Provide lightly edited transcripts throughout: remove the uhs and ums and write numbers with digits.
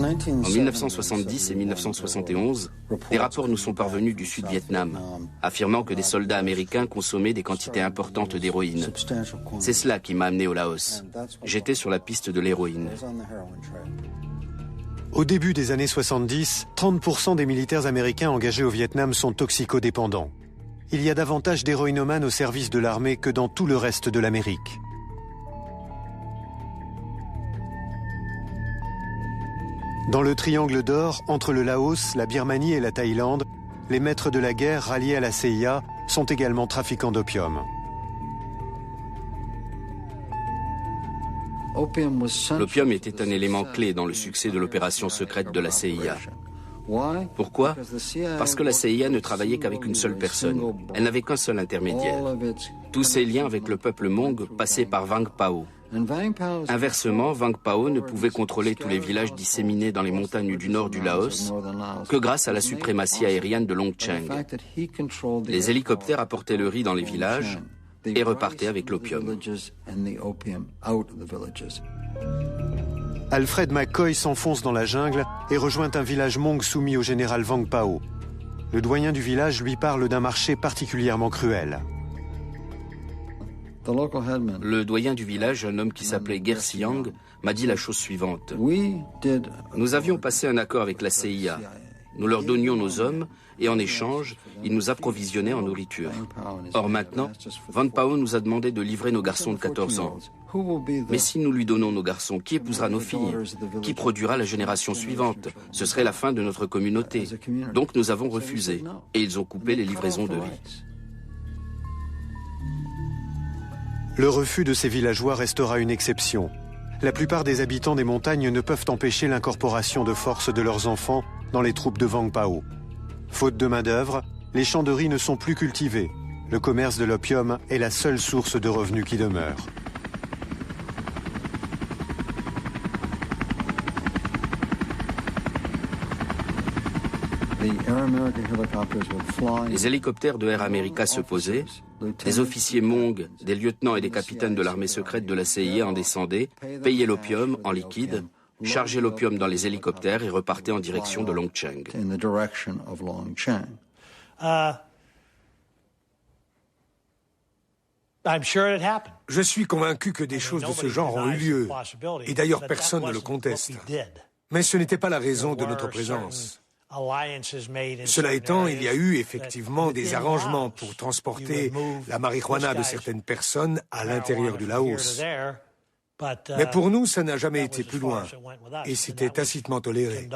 En 1970 et 1971, des rapports nous sont parvenus du Sud-Vietnam, affirmant que des soldats américains consommaient des quantités importantes d'héroïne. C'est cela qui m'a amené au Laos. J'étais sur la piste de l'héroïne. Au début des années 70, 30% des militaires américains engagés au Vietnam sont toxicodépendants. Il y a davantage d'héroïnomanes au service de l'armée que dans tout le reste de l'Amérique. Dans le triangle d'or, entre le Laos, la Birmanie et la Thaïlande, les maîtres de la guerre ralliés à la CIA sont également trafiquants d'opium. L'opium était un élément clé dans le succès de l'opération secrète de la CIA. Pourquoi? Parce que la CIA ne travaillait qu'avec une seule personne. Elle n'avait qu'un seul intermédiaire. Tous ses liens avec le peuple Hmong passaient par Vang Pao. Inversement, Vang Pao ne pouvait contrôler tous les villages disséminés dans les montagnes du nord du Laos que grâce à la suprématie aérienne de Long Cheng. Les hélicoptères apportaient le riz dans les villages et repartaient avec l'opium. Alfred McCoy s'enfonce dans la jungle et rejoint un village Hmong soumis au général Vang Pao. Le doyen du village lui parle d'un marché particulièrement cruel. Le doyen du village, un homme qui s'appelait Gersiang, m'a dit la chose suivante. Nous avions passé un accord avec la CIA. Nous leur donnions nos hommes et en échange, ils nous approvisionnaient en nourriture. Or maintenant, Vang Pao nous a demandé de livrer nos garçons de 14 ans. Mais si nous lui donnons nos garçons, qui épousera nos filles? Qui produira la génération suivante? Ce serait la fin de notre communauté. Donc nous avons refusé et ils ont coupé les livraisons de riz. Le refus de ces villageois restera une exception. La plupart des habitants des montagnes ne peuvent empêcher l'incorporation de force de leurs enfants dans les troupes de Vang Pao. Faute de main-d'œuvre, les champs de riz ne sont plus cultivés. Le commerce de l'opium est la seule source de revenus qui demeure. Les hélicoptères de Air America se posaient, des officiers Hmong, des lieutenants et des capitaines de l'armée secrète de la CIA en descendaient, payaient l'opium en liquide, chargeaient l'opium dans les hélicoptères et repartaient en direction de Long Cheng. Je suis convaincu que des choses de ce genre ont eu lieu, et d'ailleurs personne ne le conteste. Mais ce n'était pas la raison de notre présence. Cela étant, il y a eu effectivement des arrangements pour transporter la marijuana de certaines personnes à l'intérieur du Laos. Mais pour nous, ça n'a jamais été plus loin, et c'était tacitement toléré.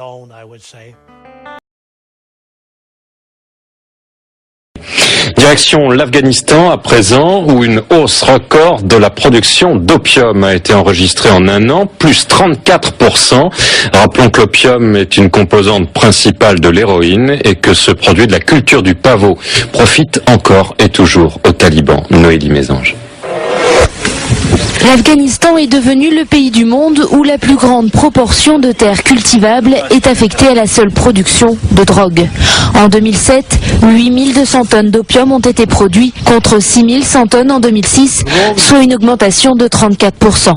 Direction l'Afghanistan à présent, où une hausse record de la production d'opium a été enregistrée en un an, plus 34%. Rappelons que l'opium est une composante principale de l'héroïne et que ce produit de la culture du pavot profite encore et toujours aux talibans. Noélie Mésange. L'Afghanistan est devenu le pays du monde où la plus grande proportion de terres cultivables est affectée à la seule production de drogue. En 2007, 8200 tonnes d'opium ont été produites contre 6100 tonnes en 2006, soit une augmentation de 34%.